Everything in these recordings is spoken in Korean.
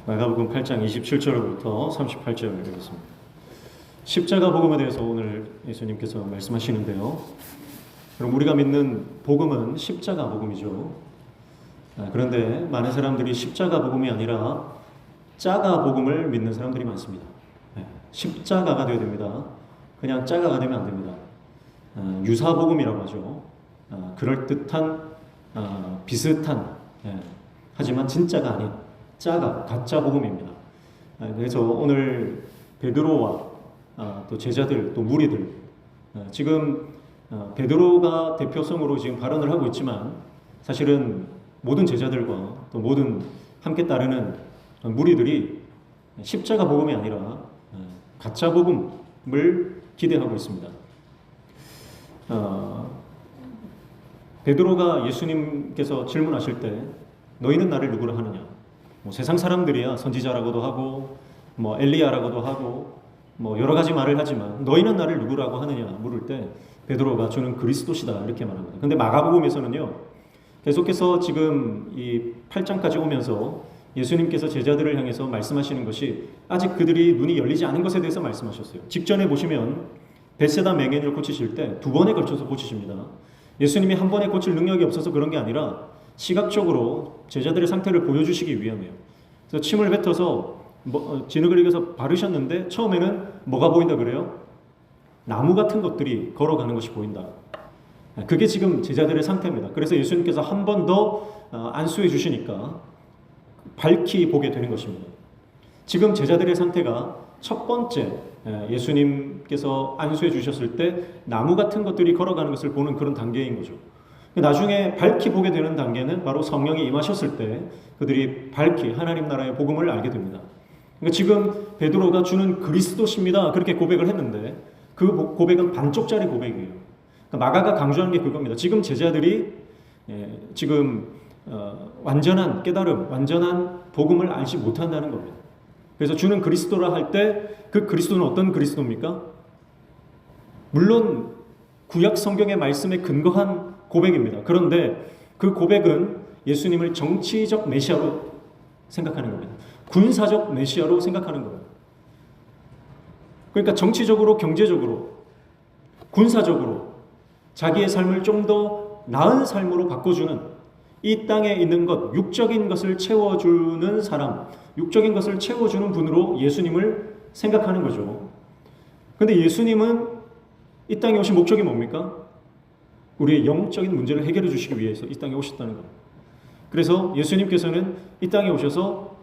마가복음 8장 27절부터 38절 읽겠습니다. 십자가 복음에 대해서 오늘 예수님께서 말씀하시는데요. 그럼 우리가 믿는 복음은 십자가 복음이죠. 그런데 많은 사람들이 십자가 복음이 아니라 짜가 복음을 믿는 사람들이 많습니다. 십자가가 되어야 됩니다. 그냥 짜가가 되면 안 됩니다. 유사 복음이라고 하죠. 그럴듯한, 비슷한, 하지만 진짜가 아닌 짜가, 가짜 복음입니다. 그래서 오늘 베드로와 또 제자들, 또 무리들, 지금 베드로가 대표성으로 지금 발언을 하고 있지만 사실은 모든 제자들과 또 모든 함께 따르는 무리들이 십자가 복음이 아니라 가짜 복음을 기대하고 있습니다. 베드로가 예수님께서 질문하실 때 너희는 나를 누구라 하느냐? 세상 사람들이야 선지자라고도 하고 엘리야라고도 하고 여러 가지 말을 하지만 너희는 나를 누구라고 하느냐 물을 때 베드로가 주는 그리스도시다 이렇게 말합니다. 근데 마가복음에서는요 계속해서 지금 이 8장까지 오면서 예수님께서 제자들을 향해서 말씀하시는 것이 아직 그들이 눈이 열리지 않은 것에 대해서 말씀하셨어요. 직전에 보시면 벳세다 맹인을 고치실 때 두 번에 걸쳐서 고치십니다. 예수님이 한 번에 고칠 능력이 없어서 그런 게 아니라 시각적으로 제자들의 상태를 보여주시기 위함이에요. 그래서 침을 뱉어서 진흙을 이겨서 바르셨는데 처음에는 뭐가 보인다 그래요? 나무 같은 것들이 걸어가는 것이 보인다. 그게 지금 제자들의 상태입니다. 그래서 예수님께서 한 번 더 안수해 주시니까 밝히 보게 되는 것입니다. 지금 제자들의 상태가 첫 번째 예수님께서 안수해 주셨을 때 나무 같은 것들이 걸어가는 것을 보는 그런 단계인 거죠. 나중에 밝히 보게 되는 단계는 바로 성령이 임하셨을 때 그들이 밝히 하나님 나라의 복음을 알게 됩니다. 그러니까 지금 베드로가 주는 그리스도십니다 그렇게 고백을 했는데 그 고백은 반쪽짜리 고백이에요. 그러니까 마가가 강조하는 게 그겁니다. 지금 제자들이 지금 완전한 깨달음, 완전한 복음을 알지 못한다는 겁니다. 그래서 주는 그리스도라 할 때 그 그리스도는 어떤 그리스도입니까? 물론 구약 성경의 말씀에 근거한 고백입니다. 그런데 그 고백은 예수님을 정치적 메시아로 생각하는 겁니다. 군사적 메시아로 생각하는 겁니다. 그러니까 정치적으로, 경제적으로, 군사적으로 자기의 삶을 좀 더 나은 삶으로 바꿔주는 이 땅에 있는 것, 육적인 것을 채워주는 사람, 육적인 것을 채워주는 분으로 예수님을 생각하는 거죠. 그런데 예수님은 이 땅에 오신 목적이 뭡니까? 우리의 영적인 문제를 해결해 주시기 위해서 이 땅에 오셨다는 겁니다. 그래서 예수님께서는 이 땅에 오셔서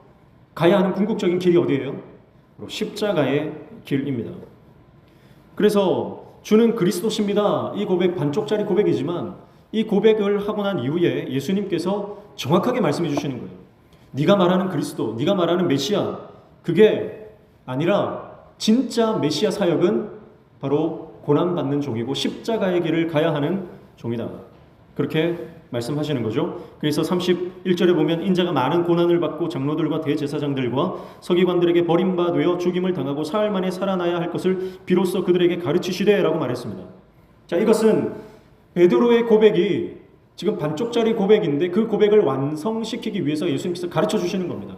가야 하는 궁극적인 길이 어디예요? 십자가의 길입니다. 그래서 주는 그리스도십니다. 이 고백 반쪽짜리 고백이지만 이 고백을 하고 난 이후에 예수님께서 정확하게 말씀해 주시는 거예요. 네가 말하는 그리스도, 네가 말하는 메시아, 그게 아니라 진짜 메시아 사역은 바로 고난받는 종이고 십자가의 길을 가야 하는 종이다. 그렇게 말씀하시는 거죠. 그래서 31절에 보면 인자가 많은 고난을 받고 장로들과 대제사장들과 서기관들에게 버림받아 죽임을 당하고 사흘 만에 살아나야 할 것을 비로소 그들에게 가르치시되 라고 말했습니다. 자, 이것은 베드로의 고백이 지금 반쪽짜리 고백인데 그 고백을 완성시키기 위해서 예수님께서 가르쳐 주시는 겁니다.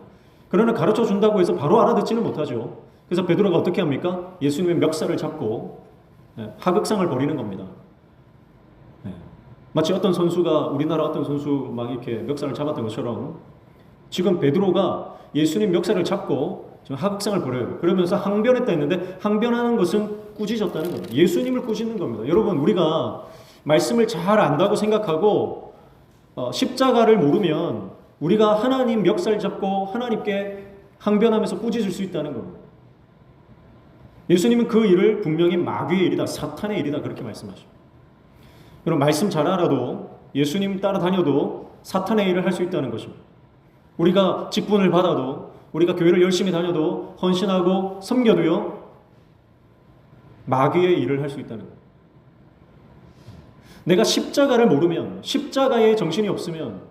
그러나 가르쳐 준다고 해서 바로 알아듣지는 못하죠. 그래서 베드로가 어떻게 합니까? 예수님의 멱살을 잡고 하극상을 벌이는 겁니다. 마치 어떤 선수가 우리나라 어떤 선수 막 이렇게 멱살을 잡았던 것처럼 지금 베드로가 예수님 멱살을 잡고 지금 하극상을 벌여요. 그러면서 항변했다 했는데 항변하는 것은 꾸짖었다는 겁니다. 예수님을 꾸짖는 겁니다. 여러분 우리가 말씀을 잘 안다고 생각하고 십자가를 모르면 우리가 하나님 멱살 잡고 하나님께 항변하면서 꾸짖을 수 있다는 겁니다. 예수님은 그 일을 분명히 마귀의 일이다, 사탄의 일이다 그렇게 말씀하십니다. 여러분 말씀 잘 알아도 예수님 따라다녀도 사탄의 일을 할 수 있다는 것입니다. 우리가 직분을 받아도 우리가 교회를 열심히 다녀도 헌신하고 섬겨도요 마귀의 일을 할 수 있다는 거예요. 내가 십자가를 모르면 십자가의 정신이 없으면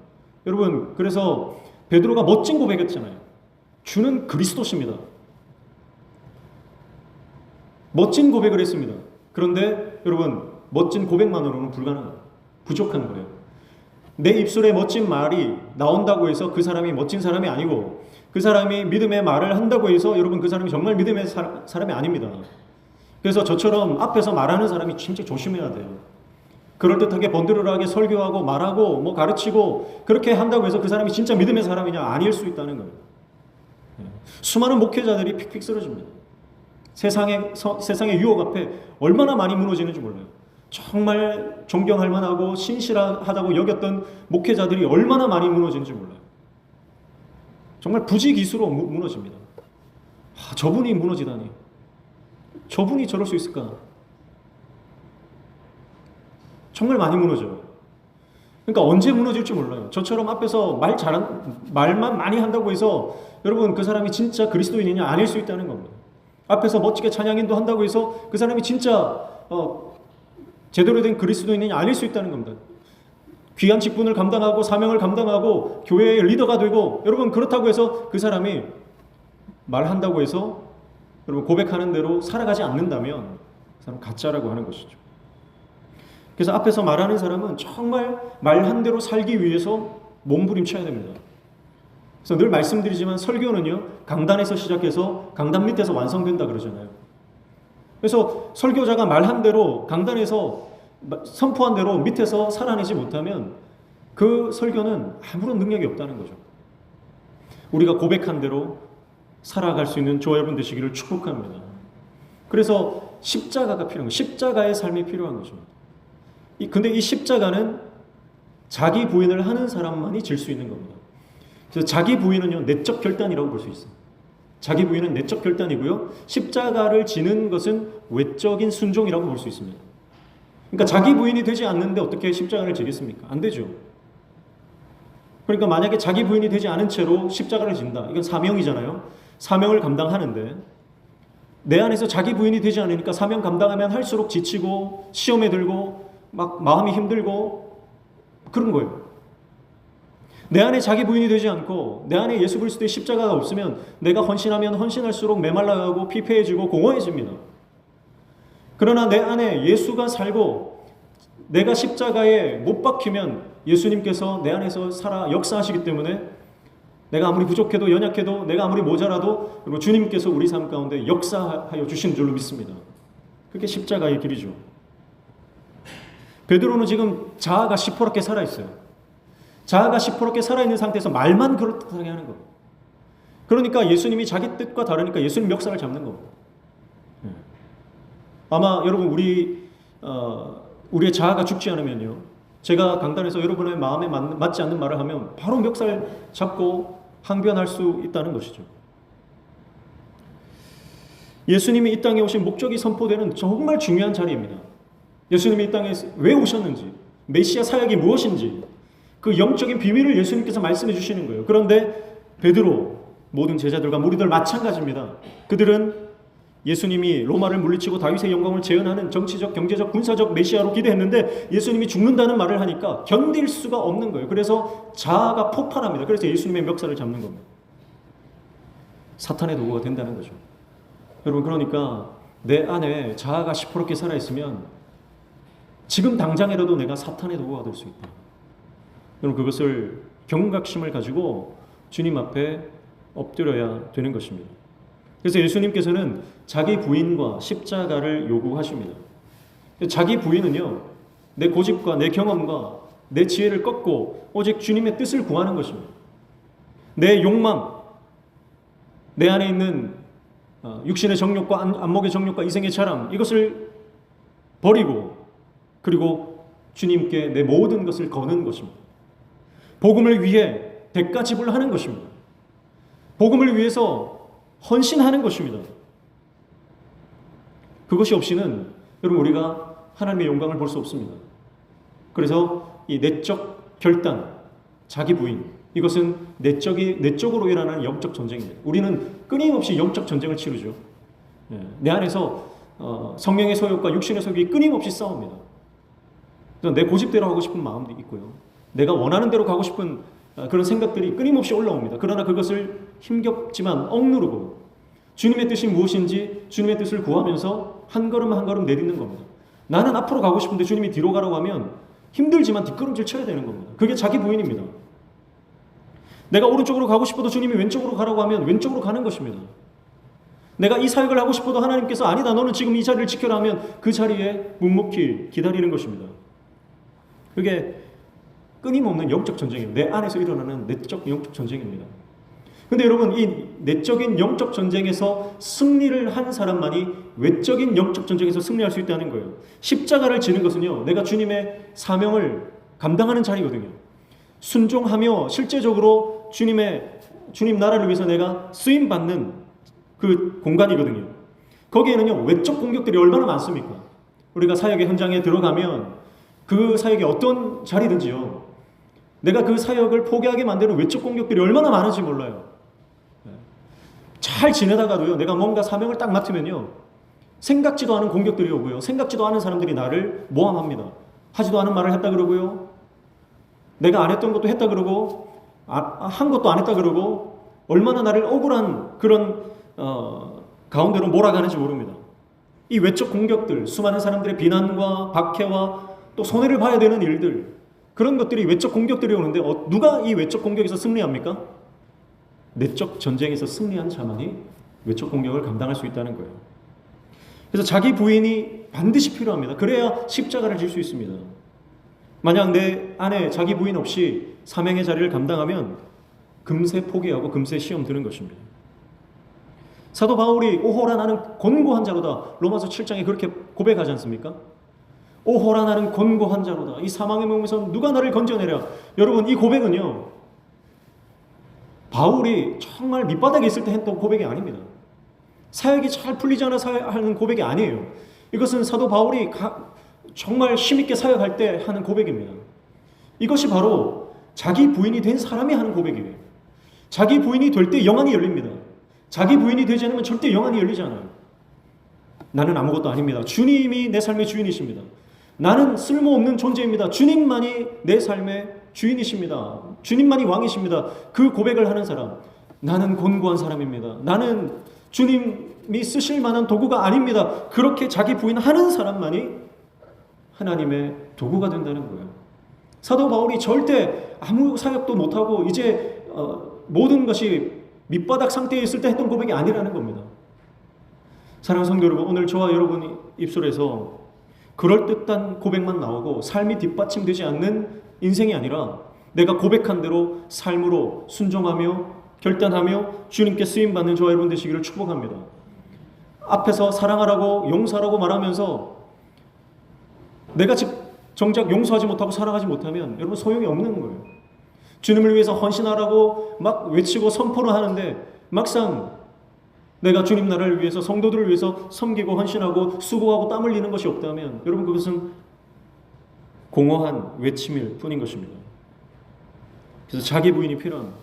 여러분 그래서 베드로가 멋진 고백했잖아요. 주는 그리스도십니다. 멋진 고백을 했습니다. 그런데 여러분 멋진 고백만으로는 불가능합니다. 부족한 거예요. 내 입술에 멋진 말이 나온다고 해서 그 사람이 멋진 사람이 아니고 그 사람이 믿음의 말을 한다고 해서 여러분 그 사람이 정말 믿음의 사람이 아닙니다. 그래서 저처럼 앞에서 말하는 사람이 진짜 조심해야 돼요. 그럴듯하게 번드르르하게 설교하고 말하고 뭐 가르치고 그렇게 한다고 해서 그 사람이 진짜 믿음의 사람이냐? 아닐 수 있다는 거예요. 수많은 목회자들이 픽픽 쓰러집니다. 세상의 유혹 앞에 얼마나 많이 무너지는지 몰라요. 정말 존경할 만하고 신실하다고 여겼던 목회자들이 얼마나 많이 무너지는지 몰라요. 정말 부지기수로 무너집니다. 저분이 무너지다니. 저분이 저럴 수 있을까? 정말 많이 무너져요. 그러니까 언제 무너질지 몰라요. 저처럼 앞에서 말만 많이 한다고 해서 여러분 그 사람이 진짜 그리스도인이냐? 아닐 수 있다는 겁니다. 앞에서 멋지게 찬양인도 한다고 해서 그 사람이 진짜 제대로 된 그리스도인이냐? 아닐 수 있다는 겁니다. 귀한 직분을 감당하고 사명을 감당하고 교회의 리더가 되고 여러분 그렇다고 해서 그 사람이 말한다고 해서 여러분 고백하는 대로 살아가지 않는다면 그 사람 가짜라고 하는 것이죠. 그래서 앞에서 말하는 사람은 정말 말한 대로 살기 위해서 몸부림쳐야 됩니다. 그래서 늘 말씀드리지만 설교는요 강단에서 시작해서 강단 밑에서 완성된다 그러잖아요. 그래서 설교자가 말한 대로 강단에서 선포한 대로 밑에서 살아내지 못하면 그 설교는 아무런 능력이 없다는 거죠. 우리가 고백한 대로 살아갈 수 있는 저와 여러분 되시기를 축복합니다. 그래서 십자가가 필요한 거예요. 십자가의 삶이 필요한 거죠. 근데 이 십자가는 자기 부인을 하는 사람만이 질 수 있는 겁니다. 그래서 자기 부인은요 내적 결단이라고 볼 수 있어요. 자기 부인은 내적 결단이고요. 십자가를 지는 것은 외적인 순종이라고 볼 수 있습니다. 그러니까 자기 부인이 되지 않는데 어떻게 십자가를 지겠습니까? 안 되죠. 그러니까 만약에 자기 부인이 되지 않은 채로 십자가를 진다. 이건 사명이잖아요. 사명을 감당하는데 내 안에서 자기 부인이 되지 않으니까 사명 감당하면 할수록 지치고 시험에 들고 막 마음이 힘들고 그런 거예요. 내 안에 자기 부인이 되지 않고 내 안에 예수 그리스도의 십자가가 없으면 내가 헌신하면 헌신할수록 메말라가고 피폐해지고 공허해집니다. 그러나 내 안에 예수가 살고 내가 십자가에 못 박히면 예수님께서 내 안에서 살아 역사하시기 때문에 내가 아무리 부족해도 연약해도 내가 아무리 모자라도 주님께서 우리 삶 가운데 역사하여 주신 줄로 믿습니다. 그게 십자가의 길이죠. 베드로는 지금 자아가 시퍼렇게 살아있어요. 자아가 시퍼렇게 살아있는 상태에서 말만 그렇게 하는 거예요. 그러니까 예수님이 자기 뜻과 다르니까 예수님 멱살을 잡는 겁니다. 아마 여러분 우리의 자아가 죽지 않으면요. 제가 강단에서 여러분의 마음에 맞지 않는 말을 하면 바로 멱살 잡고 항변할 수 있다는 것이죠. 예수님이 이 땅에 오신 목적이 선포되는 정말 중요한 자리입니다. 예수님이 이 땅에 왜 오셨는지, 메시아 사역이 무엇인지 그 영적인 비밀을 예수님께서 말씀해 주시는 거예요. 그런데 베드로, 모든 제자들과 무리들 마찬가지입니다. 그들은 예수님이 로마를 물리치고 다윗의 영광을 재현하는 정치적, 경제적, 군사적 메시아로 기대했는데 예수님이 죽는다는 말을 하니까 견딜 수가 없는 거예요. 그래서 자아가 폭발합니다. 그래서 예수님의 멱살을 잡는 겁니다. 사탄의 도구가 된다는 거죠. 여러분 그러니까 내 안에 자아가 시퍼렇게 살아있으면 지금 당장이라도 내가 사탄의 도구가 될 수 있다. 여러분 그것을 경각심을 가지고 주님 앞에 엎드려야 되는 것입니다. 그래서 예수님께서는 자기 부인과 십자가를 요구하십니다. 자기 부인은요, 내 고집과 내 경험과 내 지혜를 꺾고 오직 주님의 뜻을 구하는 것입니다. 내 욕망, 내 안에 있는 육신의 정욕과 안목의 정욕과 이생의 자랑, 이것을 버리고 그리고 주님께 내 모든 것을 거는 것입니다. 복음을 위해 대가 지불하는 것입니다. 복음을 위해서 헌신하는 것입니다. 그것이 없이는 여러분 우리가 하나님의 영광을 볼 수 없습니다. 그래서 이 내적 결단, 자기 부인, 이것은 내적으로 일어나는 영적 전쟁입니다. 우리는 끊임없이 영적 전쟁을 치르죠. 내 안에서 성령의 소욕과 육신의 소욕이 끊임없이 싸웁니다. 내 고집대로 하고 싶은 마음도 있고요. 내가 원하는 대로 가고 싶은 그런 생각들이 끊임없이 올라옵니다. 그러나 그것을 힘겹지만 억누르고 주님의 뜻이 무엇인지 주님의 뜻을 구하면서 한 걸음 한 걸음 내딛는 겁니다. 나는 앞으로 가고 싶은데 주님이 뒤로 가라고 하면 힘들지만 뒷걸음질 쳐야 되는 겁니다. 그게 자기 부인입니다. 내가 오른쪽으로 가고 싶어도 주님이 왼쪽으로 가라고 하면 왼쪽으로 가는 것입니다. 내가 이 사역을 하고 싶어도 하나님께서 아니다, 너는 지금 이 자리를 지켜라 하면 그 자리에 묵묵히 기다리는 것입니다. 그게 끊임없는 영적 전쟁입니다. 내 안에서 일어나는 내적 영적 전쟁입니다. 근데 여러분, 이 내적인 영적 전쟁에서 승리를 한 사람만이 외적인 영적 전쟁에서 승리할 수 있다는 거예요. 십자가를 지는 것은요, 내가 주님의 사명을 감당하는 자리거든요. 순종하며 실제적으로 주님 나라를 위해서 내가 쓰임 받는 그 공간이거든요. 거기에는요, 외적 공격들이 얼마나 많습니까? 우리가 사역의 현장에 들어가면 그 사역의 어떤 자리든지요, 내가 그 사역을 포기하게 만드는 외적 공격들이 얼마나 많은지 몰라요. 잘 지내다가도요, 내가 뭔가 사명을 딱 맡으면요, 생각지도 않은 공격들이 오고요, 생각지도 않은 사람들이 나를 모함합니다. 하지도 않은 말을 했다 그러고요, 내가 안 했던 것도 했다 그러고, 한 것도 안 했다 그러고, 얼마나 나를 억울한 그런 가운데로 몰아가는지 모릅니다. 이 외적 공격들, 수많은 사람들의 비난과 박해와 또 손해를 봐야 되는 일들, 그런 것들이 외적 공격들이 오는데 누가 이 외적 공격에서 승리합니까? 내적 전쟁에서 승리한 자만이 외적 공격을 감당할 수 있다는 거예요. 그래서 자기 부인이 반드시 필요합니다. 그래야 십자가를 질 수 있습니다. 만약 내 안에 자기 부인 없이 사명의 자리를 감당하면 금세 포기하고 금세 시험 드는 것입니다. 사도 바울이 오호라 나는 권고한 자로다, 로마서 7장에 그렇게 고백하지 않습니까? 오호라 나는 권고한 자로다, 이 사망의 몸에서 누가 나를 건져내랴. 여러분, 이 고백은요, 바울이 정말 밑바닥에 있을 때 했던 고백이 아닙니다. 사역이 잘 풀리지 않아 하는 고백이 아니에요. 이것은 사도 바울이 정말 힘있게 사역할 때 하는 고백입니다. 이것이 바로 자기 부인이 된 사람이 하는 고백이에요. 자기 부인이 될 때 영안이 열립니다. 자기 부인이 되지 않으면 절대 영안이 열리지 않아요. 나는 아무것도 아닙니다. 주님이 내 삶의 주인이십니다. 나는 쓸모없는 존재입니다. 주님만이 내 삶의 주인이십니다. 주님만이 왕이십니다. 그 고백을 하는 사람, 나는 곤고한 사람입니다. 나는 주님이 쓰실 만한 도구가 아닙니다. 그렇게 자기 부인하는 사람만이 하나님의 도구가 된다는 거예요. 사도 바울이 절대 아무 사역도 못하고 이제 모든 것이 밑바닥 상태에 있을 때 했던 고백이 아니라는 겁니다. 사랑하는 성도 여러분, 오늘 저와 여러분이 입술에서 그럴듯한 고백만 나오고 삶이 뒷받침되지 않는 인생이 아니라 내가 고백한 대로 삶으로 순종하며 결단하며 주님께 쓰임받는 저와 여러분 되시기를 축복합니다. 앞에서 사랑하라고 용서하라고 말하면서 내가 정작 용서하지 못하고 사랑하지 못하면 여러분 소용이 없는 거예요. 주님을 위해서 헌신하라고 막 외치고 선포를 하는데 막상 내가 주님 나라를 위해서 성도들을 위해서 섬기고 헌신하고 수고하고 땀 흘리는 것이 없다면 여러분 그것은 공허한 외침일 뿐인 것입니다. 그래서 자기 부인이 필요합니다.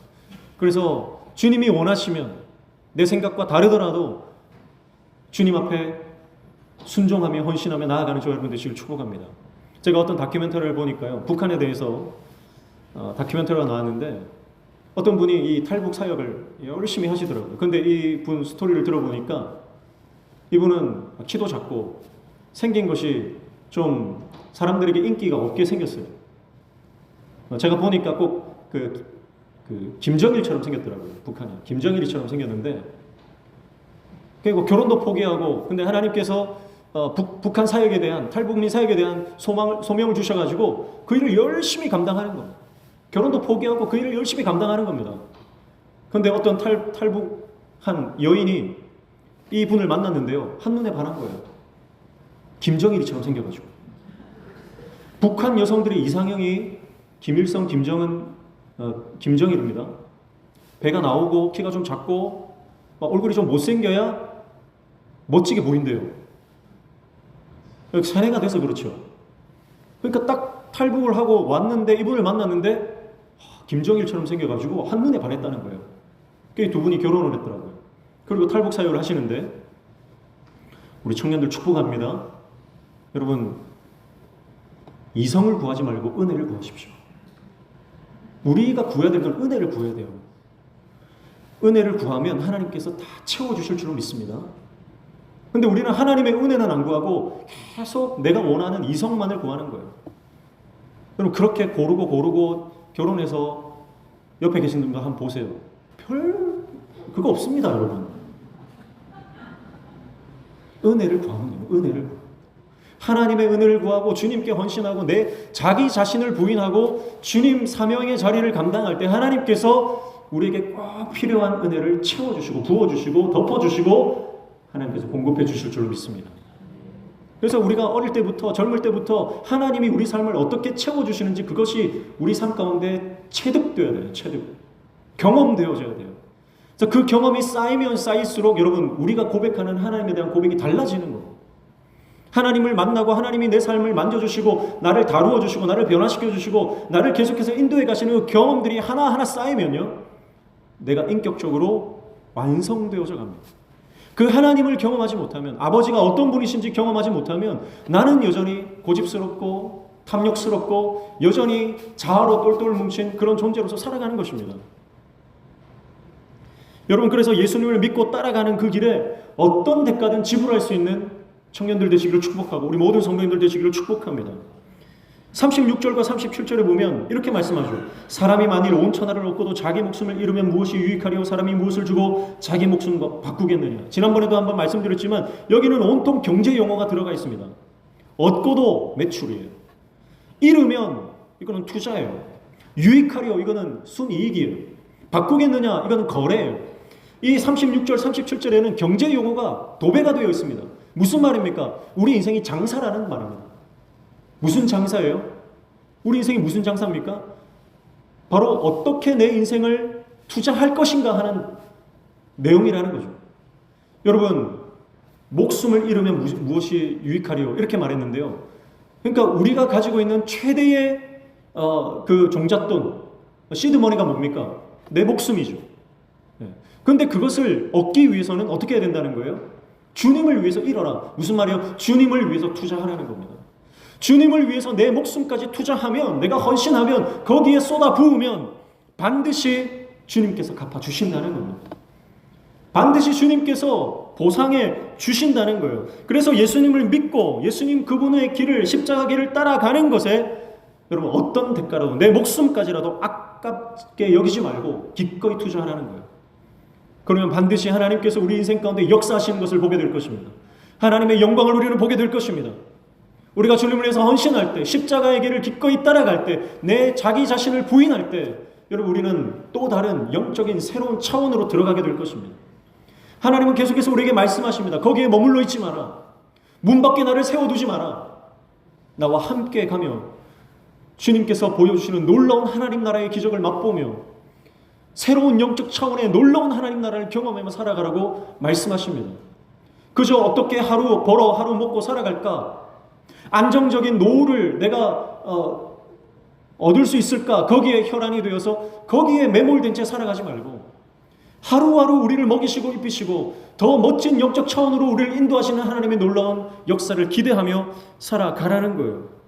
그래서 주님이 원하시면 내 생각과 다르더라도 주님 앞에 순종하며 헌신하며 나아가는 저 여러분 되시길 축복합니다. 제가 어떤 다큐멘터리를 보니까요, 북한에 대해서 다큐멘터리가 나왔는데 어떤 분이 이 탈북 사역을 열심히 하시더라고요. 근데 이 분 스토리를 들어보니까 이분은 키도 작고 생긴 것이 좀 사람들에게 인기가 없게 생겼어요. 제가 보니까 꼭 김정일처럼 생겼더라고요. 북한이 김정일이처럼 생겼는데 그리고 결혼도 포기하고, 근데 하나님께서 북한 사역에 대한, 탈북민 사역에 대한 소명을 주셔가지고 그 일을 열심히 감당하는 겁니다. 결혼도 포기하고 그 일을 열심히 감당하는 겁니다. 그런데 어떤 탈북한 여인이 이 분을 만났는데요, 한눈에 반한 거예요. 김정일이처럼 생겨가지고. 북한 여성들의 이상형이 김일성, 김정은, 김정일입니다. 배가 나오고 키가 좀 작고 얼굴이 좀 못생겨야 멋지게 보인대요. 세뇌가 돼서 그렇죠. 그러니까 딱 탈북을 하고 왔는데 이분을 만났는데 김정일처럼 생겨가지고 한눈에 반했다는 거예요. 그래서 두 분이 결혼을 했더라고요. 그리고 탈북 사역을 하시는데 우리 청년들 축복합니다. 여러분, 이성을 구하지 말고 은혜를 구하십시오. 우리가 구해야 될 건 은혜를 구해야 돼요. 은혜를 구하면 하나님께서 다 채워주실 줄로 믿습니다. 근데 우리는 하나님의 은혜는 안 구하고 계속 내가 원하는 이성만을 구하는 거예요. 여러분, 그렇게 고르고 결혼해서 옆에 계신 분들 한번 보세요. 별 그거 없습니다, 여러분. 은혜를 구하는 거예요. 은혜를. 하나님의 은혜를 구하고 주님께 헌신하고 내 자기 자신을 부인하고 주님 사명의 자리를 감당할 때 하나님께서 우리에게 꼭 필요한 은혜를 채워주시고 부어주시고 덮어주시고 하나님께서 공급해 주실 줄로 믿습니다. 그래서 우리가 어릴 때부터 젊을 때부터 하나님이 우리 삶을 어떻게 채워주시는지 그것이 우리 삶 가운데 체득되어야 돼요. 체득. 경험되어져야 돼요. 그래서 그 경험이 쌓이면 쌓일수록 여러분 우리가 고백하는 하나님에 대한 고백이 달라지는 거예요. 하나님을 만나고 하나님이 내 삶을 만져주시고 나를 다루어 주시고 나를 변화시켜 주시고 나를 계속해서 인도해 가시는 그 경험들이 하나하나 쌓이면요 내가 인격적으로 완성되어져 갑니다. 그 하나님을 경험하지 못하면 아버지가 어떤 분이신지 경험하지 못하면 나는 여전히 고집스럽고 탐욕스럽고 여전히 자아로 똘똘 뭉친 그런 존재로서 살아가는 것입니다. 여러분 그래서 예수님을 믿고 따라가는 그 길에 어떤 대가든 지불할 수 있는 청년들 되시기를 축복하고 우리 모든 성도님들 되시기를 축복합니다. 36절과 37절에 보면 이렇게 말씀하죠. 사람이 만일 온 천하를 얻고도 자기 목숨을 잃으면 무엇이 유익하리요? 사람이 무엇을 주고 자기 목숨과 바꾸겠느냐? 지난번에도 한번 말씀드렸지만 여기는 온통 경제 용어가 들어가 있습니다. 얻고도 매출이에요. 잃으면 이거는 투자예요. 유익하리요? 이거는 순이익이에요. 바꾸겠느냐? 이거는 거래예요. 이 36절, 37절에는 경제 용어가 도배가 되어 있습니다. 무슨 말입니까? 우리 인생이 장사라는 말입니다. 무슨 장사예요? 우리 인생이 무슨 장사입니까? 바로 어떻게 내 인생을 투자할 것인가 하는 내용이라는 거죠. 여러분, 목숨을 잃으면 무엇이 유익하리요? 이렇게 말했는데요. 그러니까 우리가 가지고 있는 최대의 그 종잣돈, 시드머니가 뭡니까? 내 목숨이죠. 그런데 그것을 얻기 위해서는 어떻게 해야 된다는 거예요? 주님을 위해서 잃어라. 무슨 말이에요? 주님을 위해서 투자하라는 겁니다. 주님을 위해서 내 목숨까지 투자하면, 내가 헌신하면, 거기에 쏟아 부으면 반드시 주님께서 갚아주신다는 겁니다. 반드시 주님께서 보상해 주신다는 거예요. 그래서 예수님을 믿고 예수님 그분의 길을, 십자가 길을 따라가는 것에 여러분 어떤 대가라도 내 목숨까지라도 아깝게 여기지 말고 기꺼이 투자하라는 거예요. 그러면 반드시 하나님께서 우리 인생 가운데 역사하시는 것을 보게 될 것입니다. 하나님의 영광을 우리는 보게 될 것입니다. 우리가 주님을 위해서 헌신할 때, 십자가의 길을 기꺼이 따라갈 때, 내 자기 자신을 부인할 때 여러분 우리는 또 다른 영적인 새로운 차원으로 들어가게 될 것입니다. 하나님은 계속해서 우리에게 말씀하십니다. 거기에 머물러 있지 마라. 문 밖에 나를 세워두지 마라. 나와 함께 가며 주님께서 보여주시는 놀라운 하나님 나라의 기적을 맛보며 새로운 영적 차원의 놀라운 하나님 나라를 경험하며 살아가라고 말씀하십니다. 그저 어떻게 하루 벌어 하루 먹고 살아갈까? 안정적인 노후를 내가 얻을 수 있을까? 거기에 혈안이 되어서 거기에 매몰된 채 살아가지 말고 하루하루 우리를 먹이시고 입히시고 더 멋진 영적 차원으로 우리를 인도하시는 하나님의 놀라운 역사를 기대하며 살아가라는 거예요.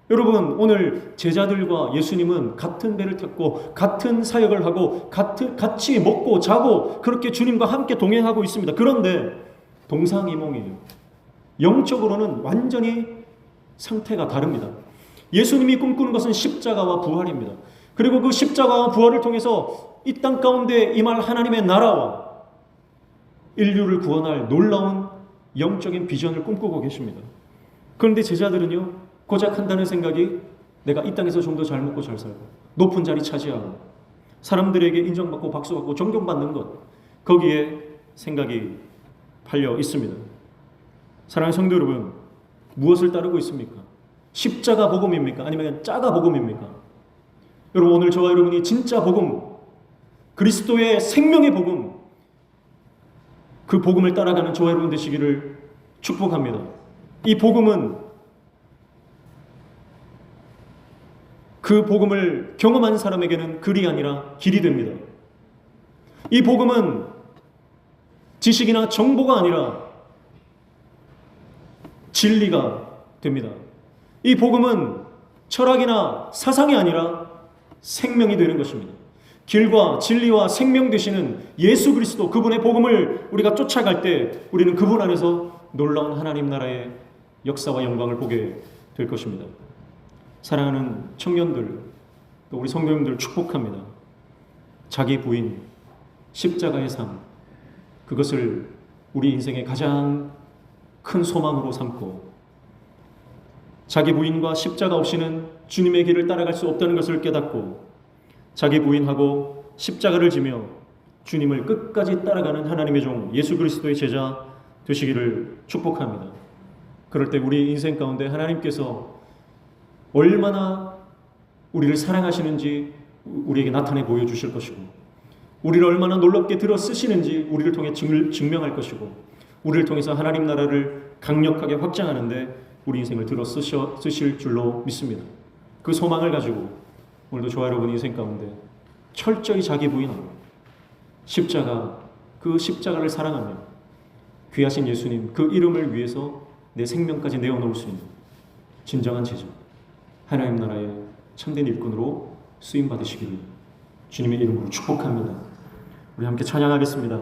여러분 오늘 제자들과 예수님은 같은 배를 탔고 같은 사역을 하고 같이 먹고 자고 그렇게 주님과 함께 동행하고 있습니다. 그런데 동상이몽이에요. 영적으로는 완전히 상태가 다릅니다. 예수님이 꿈꾸는 것은 십자가와 부활입니다. 그리고 그 십자가와 부활을 통해서 이 땅 가운데 임할 하나님의 나라와 인류를 구원할 놀라운 영적인 비전을 꿈꾸고 계십니다. 그런데 제자들은요 고작 한다는 생각이 내가 이 땅에서 좀 더 잘 먹고 잘 살고 높은 자리 차지하고 사람들에게 인정받고 박수받고 존경받는 것 거기에 생각이 팔려 있습니다. 사랑하는 성도 여러분 무엇을 따르고 있습니까? 십자가 복음입니까? 아니면 짜가 복음입니까? 여러분 오늘 저와 여러분이 진짜 복음 그리스도의 생명의 복음 그 복음을 따라가는 저와 여러분 되시기를 축복합니다. 이 복음은 그 복음을 경험한 사람에게는 글이 아니라 길이 됩니다. 이 복음은 지식이나 정보가 아니라 진리가 됩니다. 이 복음은 철학이나 사상이 아니라 생명이 되는 것입니다. 길과 진리와 생명 되시는 예수 그리스도 그분의 복음을 우리가 쫓아갈 때 우리는 그분 안에서 놀라운 하나님 나라의 역사와 영광을 보게 될 것입니다. 사랑하는 청년들 또 우리 성도님들 축복합니다. 자기 부인, 십자가의 삶, 그것을 우리 인생의 가장 큰 소망으로 삼고 자기 부인과 십자가 없이는 주님의 길을 따라갈 수 없다는 것을 깨닫고 자기 부인하고 십자가를 지며 주님을 끝까지 따라가는 하나님의 종 예수 그리스도의 제자 되시기를 축복합니다. 그럴 때 우리 인생 가운데 하나님께서 얼마나 우리를 사랑하시는지 우리에게 나타내 보여주실 것이고 우리를 얼마나 놀랍게 들어 쓰시는지 우리를 통해 증명할 것이고 우리를 통해서 하나님 나라를 강력하게 확장하는데 우리 인생을 들어 쓰실 줄로 믿습니다. 그 소망을 가지고 오늘도 저와 여러분 인생 가운데 철저히 자기 부인하고 그 십자가를 사랑하며 귀하신 예수님 그 이름을 위해서 내 생명까지 내어놓을 수 있는 진정한 제자 하나님 나라의 참된 일꾼으로 쓰임 받으시기를 주님의 이름으로 축복합니다. 우리 함께 찬양하겠습니다.